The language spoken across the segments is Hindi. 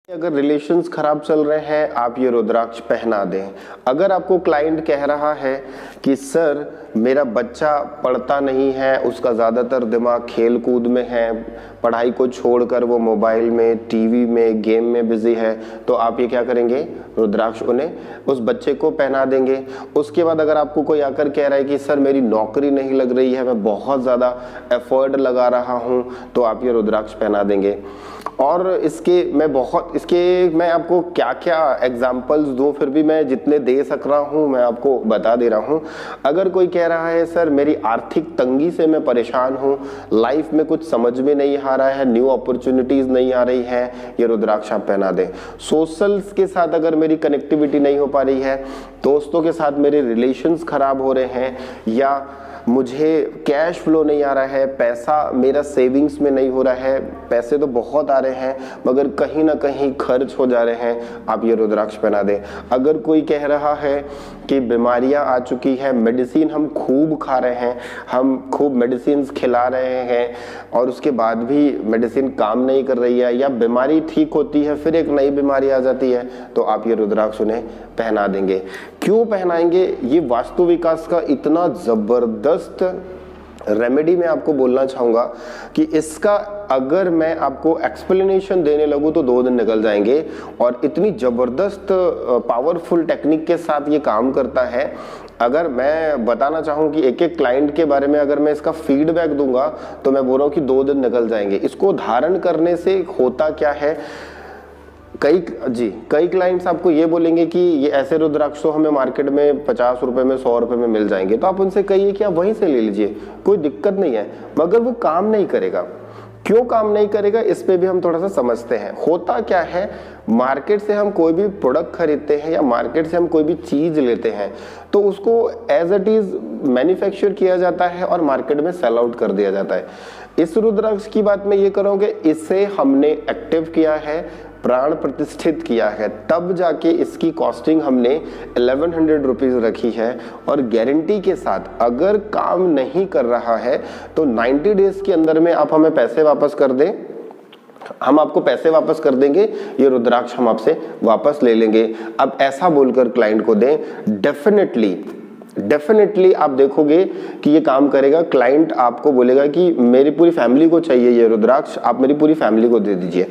अगर रिलेशंस खराब चल रहे हैं, आप ये रुद्राक्ष पहना दें। अगर आपको क्लाइंट कह रहा है कि सर मेरा बच्चा पढ़ता नहीं है, उसका ज़्यादातर दिमाग खेल कूद में है, पढ़ाई को छोड़कर वो मोबाइल में, टीवी में, गेम में बिजी है, तो आप ये क्या करेंगे, रुद्राक्ष उन्हें उस बच्चे को पहना देंगे। उसके बाद अगर आपको कोई आकर कह रहा है कि सर मेरी नौकरी नहीं लग रही है, मैं बहुत ज़्यादा एफर्ट लगा रहा हूँ, तो आप ये रुद्राक्ष पहना देंगे। और इसके मैं आपको क्या क्या एग्जाम्पल्स दूं, फिर भी मैं जितने दे सक रहा हूं मैं आपको बता दे रहा हूं। अगर कोई कह रहा है सर मेरी आर्थिक तंगी से मैं परेशान हूं, लाइफ में कुछ समझ में नहीं आ रहा है, न्यू अपॉर्चुनिटीज नहीं आ रही हैं, ये रुद्राक्ष आप पहना दें। सोशल्स के साथ अगर मेरी कनेक्टिविटी नहीं हो पा रही है, दोस्तों के साथ मेरे रिलेशंस खराब हो रहे हैं, या मुझे कैश फ्लो नहीं आ रहा है, पैसा मेरा सेविंग्स में नहीं हो रहा है, पैसे तो बहुत आ रहे हैं मगर कहीं ना कहीं खर्च हो जा रहे हैं, आप ये रुद्राक्ष पहना दें। अगर कोई कह रहा है कि बीमारियां आ चुकी है, मेडिसिन हम खूब खा रहे हैं, हम खूब मेडिसिन खिला रहे हैं और उसके बाद भी मेडिसिन काम नहीं कर रही है, या बीमारी ठीक होती है फिर एक नई बीमारी आ जाती है, तो आप ये रुद्राक्ष उन्हें पहना देंगे। क्यों पहनाएंगे? ये वास्तु विकास का इतना जबरदस्त रेमेडी मैं आपको बोलना चाहूंगा कि इसका अगर मैं आपको एक्सप्लेनेशन देने लगूं तो 2 दिन निकल जाएंगे, और इतनी जबरदस्त पावरफुल टेक्निक के साथ ये काम करता है। अगर मैं बताना चाहूं कि एक एक क्लाइंट के बारे में अगर मैं इसका फीडबैक दूंगा तो मैं बोल रहा हूं कि 2 दिन निकल जाएंगे। इसको धारण करने से होता क्या है, कई क्लाइंट्स आपको ये बोलेंगे कि ये ऐसे रुद्राक्ष तो हमें मार्केट में 50 रुपए में, 100 रुपए में मिल जाएंगे, तो आप उनसे कहिए कि आप वहीं से ले लीजिए, कोई दिक्कत नहीं है, मगर वो काम नहीं करेगा। क्यों काम नहीं करेगा, इस पे भी हम थोड़ा सा समझते हैं। होता क्या है, मार्केट से हम कोई भी प्रोडक्ट खरीदते हैं या मार्केट से हम कोई भी चीज लेते हैं तो उसको एज इट इज मैन्युफैक्चर किया जाता है और मार्केट में सेल आउट कर दिया जाता है। इस रुद्राक्ष की बात मैं ये करूँगा, इसे हमने एक्टिव किया है, प्राण प्रतिष्ठित किया है, तब जाके इसकी कॉस्टिंग हमने 1100 रुपीज रखी है, और गारंटी के साथ अगर काम नहीं कर रहा है तो 90 डेज के अंदर में आप हमें पैसे वापस कर दें, हम आपको पैसे वापस कर देंगे, ये रुद्राक्ष हम आपसे वापस ले लेंगे। अब ऐसा बोलकर क्लाइंट को दें, डेफिनेटली आप देखोगे कि ये काम करेगा। क्लाइंट आपको बोलेगा कि मेरी पूरी फैमिली को चाहिए ये रुद्राक्ष, आप मेरी पूरी फैमिली को दे दीजिए।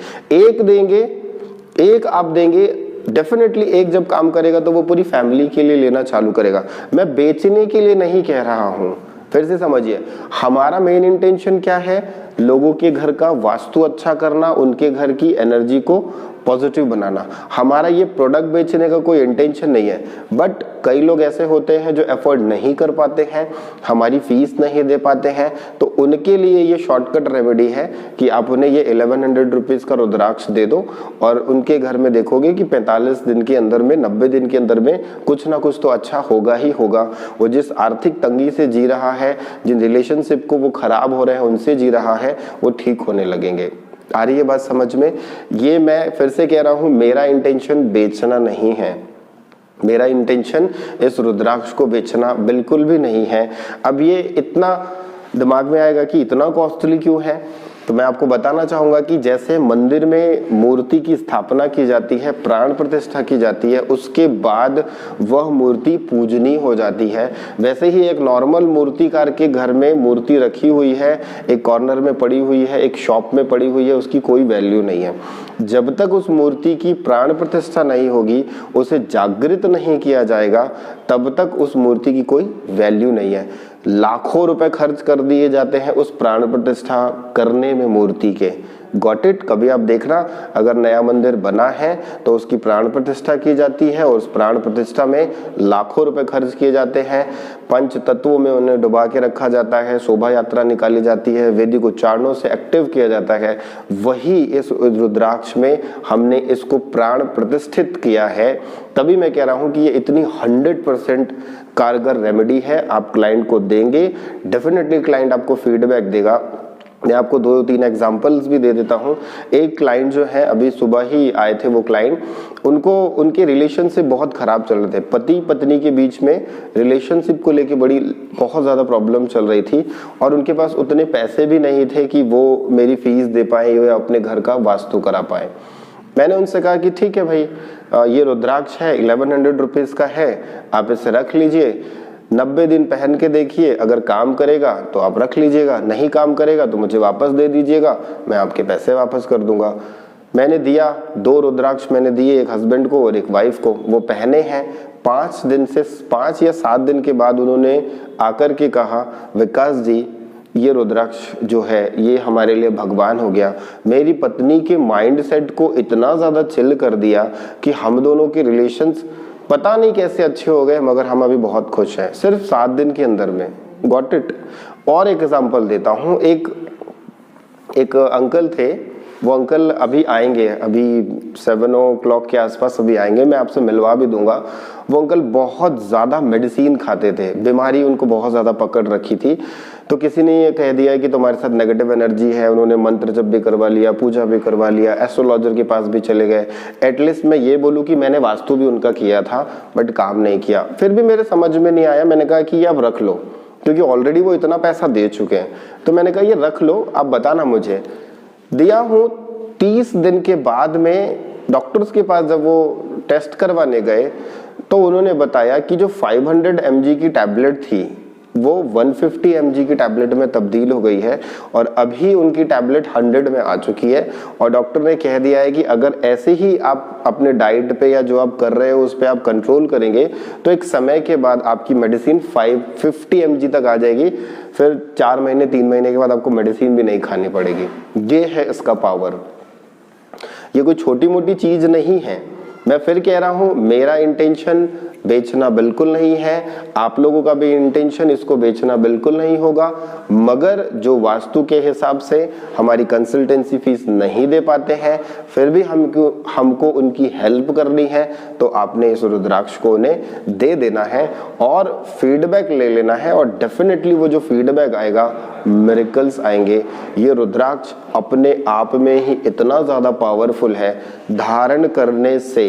एक आप देंगे, डेफिनेटली एक जब काम करेगा तो वो पूरी फैमिली के लिए लेना चालू करेगा। मैं बेचने के लिए नहीं कह रहा हूं, फिर से समझिए, हमारा मेन इंटेंशन क्या है, लोगों के घर का वास्तु अच्छा करना, उनके घर की एनर्जी को पॉजिटिव बनाना। हमारा ये प्रोडक्ट बेचने का कोई इंटेंशन नहीं है। बट कई लोग ऐसे होते हैं जो एफोर्ड नहीं कर पाते हैं, हमारी फीस नहीं दे पाते हैं, तो उनके लिए ये शॉर्टकट रेमेडी है कि आप उन्हें ये 1100 रुपीज का रुद्राक्ष दे दो, और उनके घर में देखोगे कि 45 दिन के अंदर में, 90 दिन के अंदर में कुछ ना कुछ तो अच्छा होगा ही होगा। वो जिस आर्थिक तंगी से जी रहा है, जिन रिलेशनशिप को वो खराब हो रहे हैं उनसे जी रहा है, वो ठीक होने लगेंगे। आ रही है बात समझ में? ये मैं फिर से कह रहा हूं, मेरा इंटेंशन बेचना नहीं है, मेरा इंटेंशन इस रुद्राक्ष को बेचना बिल्कुल भी नहीं है। अब ये इतना दिमाग में आएगा कि इतना कॉस्टली क्यों है, तो मैं आपको बताना चाहूंगा कि जैसे मंदिर में मूर्ति की स्थापना की जाती है, प्राण प्रतिष्ठा की जाती है, उसके बाद वह मूर्ति पूजनीय हो जाती है, वैसे ही एक नॉर्मल मूर्तिकार के घर में मूर्ति रखी हुई है, एक कॉर्नर में पड़ी हुई है, एक शॉप में पड़ी हुई है, उसकी कोई वैल्यू नहीं है। जब तक उस मूर्ति की प्राण प्रतिष्ठा नहीं होगी, उसे जागृत नहीं किया जाएगा, तब तक उस मूर्ति की कोई वैल्यू नहीं है। लाखों रुपए खर्च कर दिए जाते हैं उस प्राण प्रतिष्ठा करने में मूर्ति के। Got it? कभी आप देखना, अगर नया मंदिर बना है तो उसकी प्राण प्रतिष्ठा की जाती है, और उस प्राण प्रतिष्ठा में लाखों रुपए खर्च किए जाते हैं, पंच तत्वों में उन्हें डुबा के रखा जाता है, शोभा यात्रा निकाली जाती है, वैदिक उच्चारणों से एक्टिव किया जाता है। वही इस रुद्राक्ष में हमने इसको प्राण प्रतिष्ठित किया है। तभी मैं कह रहा हूं कि ये इतनी 100% कारगर रेमेडी है। आप क्लाइंट को देंगे, डेफिनेटली क्लाइंट आपको फीडबैक देगा मैं आपको 2-3 एग्जांपल्स भी दे देता हूँ। एक क्लाइंट जो है अभी सुबह ही आए थे, वो क्लाइंट, उनको उनके रिलेशनशिप बहुत ख़राब चल रहे थे। पति पत्नी के बीच में रिलेशनशिप को लेके बहुत ज़्यादा प्रॉब्लम चल रही थी और उनके पास उतने पैसे भी नहीं थे कि वो मेरी फीस दे पाए या अपने घर का वास्तु करा पाए। मैंने उनसे कहा कि ठीक है भाई, ये रुद्राक्ष है, 1100 रुपीज़ का है, आप इसे रख लीजिए, 90 दिन पहन के देखिए, अगर काम करेगा तो आप रख लीजिएगा, नहीं काम करेगा तो मुझे वापस दे दीजिएगा, मैं आपके पैसे वापस कर दूंगा। मैंने दिया, 2 रुद्राक्ष मैंने दिए, एक हस्बैंड को और एक वाइफ को। वो पहने हैं, 5 या 7 दिन के बाद उन्होंने आकर के कहा, विकास जी ये रुद्राक्ष जो है ये हमारे लिए भगवान हो गया। मेरी पत्नी के माइंड सेट को इतना ज़्यादा चिल कर दिया कि हम दोनों के रिलेशंस पता नहीं कैसे अच्छे हो गए, मगर हम अभी बहुत खुश हैं, सिर्फ 7 दिन के अंदर में। Got it. और एक एग्जांपल देता हूँ। एक अंकल थे, वो अंकल अभी आएंगे, अभी 7 o'clock के आसपास अभी आएंगे, मैं आपसे मिलवा भी दूंगा। वो अंकल बहुत ज़्यादा मेडिसिन खाते थे, बीमारी उनको बहुत ज़्यादा पकड़ रखी थी। तो किसी ने ये कह दिया कि तुम्हारे साथ नेगेटिव एनर्जी है, उन्होंने मंत्र जप भी करवा लिया, पूजा भी करवा लिया, एस्ट्रोलॉजर के पास भी चले गए। एटलीस्ट मैं ये बोलूँ कि मैंने वास्तु भी उनका किया था, बट काम नहीं किया। फिर भी मेरे समझ में नहीं आया, मैंने कहा कि ये अब रख लो, क्योंकि ऑलरेडी वो इतना पैसा दे चुके हैं। तो मैंने कहा ये रख लो, आप बताना मुझे। दिया हूँ, 30 दिन के बाद में डॉक्टर्स के पास जब वो टेस्ट करवाने गए तो उन्होंने बताया कि जो 500 mg की टैबलेट थी वो 150 mg की टैबलेट में तब्दील हो गई है और अभी उनकी टैबलेट 100 में आ चुकी है। और डॉक्टर ने कह दिया है कि अगर ऐसे ही आप अपने डाइट पे या जो आप कर रहे हो उस पे आप कंट्रोल करेंगे तो एक समय के बाद आपकी मेडिसिन 550 mg तक आ जाएगी। फिर 4 महीने 3 महीने के बाद आपको मेडिसिन भी नहीं खानी पड़ेगी। ये है इसका पावर। ये कोई छोटी मोटी चीज नहीं है। मैं फिर कह रहा हूं, मेरा इंटेंशन बेचना बिल्कुल नहीं है, आप लोगों का भी इंटेंशन इसको बेचना बिल्कुल नहीं होगा, मगर जो वास्तु के हिसाब से हमारी कंसल्टेंसी फीस नहीं दे पाते हैं, फिर भी हमको उनकी हेल्प करनी है, तो आपने इस रुद्राक्ष को उन्हें दे देना है और फीडबैक ले लेना है। और डेफिनेटली वो जो फीडबैक आएगा, मिरेकल्स आएंगे। ये रुद्राक्ष अपने आप में ही इतना ज़्यादा पावरफुल है, धारण करने से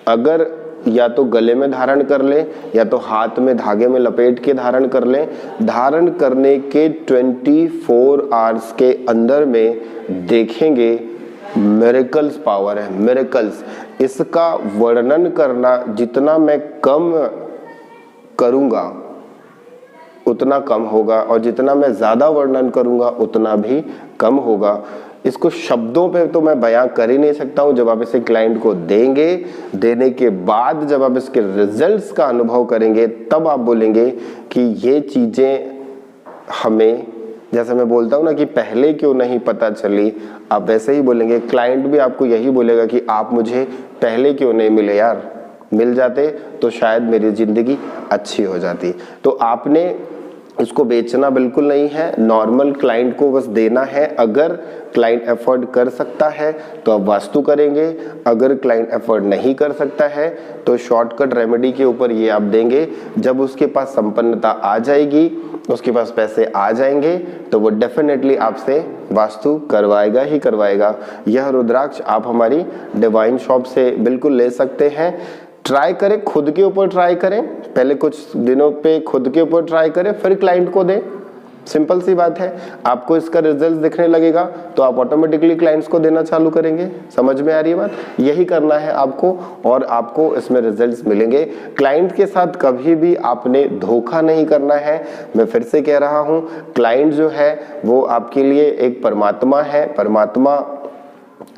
अगर या तो गले में धारण कर ले या तो हाथ में धागे में लपेट के धारण कर ले, धारण करने के 24 आवर्स के अंदर में देखेंगे मिरेकल्स पावर है, मिरेकल्स। इसका वर्णन करना जितना मैं कम करूंगा उतना कम होगा और जितना मैं ज्यादा वर्णन करूंगा उतना भी कम होगा। इसको शब्दों पे तो मैं बयां कर ही नहीं सकता हूं। जब आप इसे क्लाइंट को देंगे, देने के बाद जब आप इसके रिजल्ट्स का अनुभव करेंगे तब आप बोलेंगे कि ये चीजें हमें, जैसे मैं बोलता हूं ना कि पहले क्यों नहीं पता चली, आप वैसे ही बोलेंगे। क्लाइंट भी आपको यही बोलेगा कि आप मुझे पहले क्यों नहीं मिले यार, मिल जाते तो शायद मेरी जिंदगी अच्छी हो जाती। तो आपने इसको बेचना बिल्कुल नहीं है, नॉर्मल क्लाइंट को बस देना है। अगर क्लाइंट अफोर्ड कर सकता है तो आप वास्तु करेंगे, अगर क्लाइंट अफोर्ड नहीं कर सकता है तो शॉर्टकट रेमेडी के ऊपर ये आप देंगे। जब उसके पास संपन्नता आ जाएगी, उसके पास पैसे आ जाएंगे, तो वो डेफिनेटली आपसे वास्तु करवाएगा ही करवाएगा। यह रुद्राक्ष आप हमारी डिवाइन शॉप से बिल्कुल ले सकते हैं। ट्राई करें, खुद के ऊपर ट्राई करें, पहले कुछ दिनों पे खुद के ऊपर ट्राई करें, फिर क्लाइंट को दें। सिंपल सी बात है। आपको इसका रिजल्ट दिखने लगेगा तो आप ऑटोमेटिकली क्लाइंट्स को देना चालू करेंगे। समझ में आ रही है बात? यही करना है आपको और आपको इसमें रिजल्ट्स मिलेंगे। क्लाइंट के साथ कभी भी आपने धोखा नहीं करना है। मैं फिर से कह रहा हूँ, क्लाइंट जो है वो आपके लिए एक परमात्मा है। परमात्मा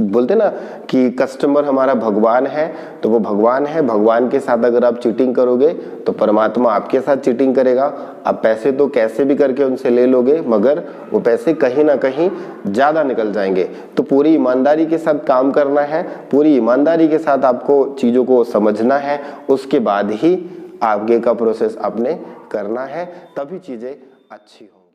बोलते ना कि कस्टमर हमारा भगवान है, तो वो भगवान है। भगवान के साथ अगर आप चीटिंग करोगे तो परमात्मा आपके साथ चीटिंग करेगा। आप पैसे तो कैसे भी करके उनसे ले लोगे, मगर वो पैसे कहीं ना कहीं ज़्यादा निकल जाएंगे। तो पूरी ईमानदारी के साथ काम करना है, पूरी ईमानदारी के साथ आपको चीज़ों को समझना है, उसके बाद ही आगे का प्रोसेस आपने करना है, तभी चीज़ें अच्छी हो।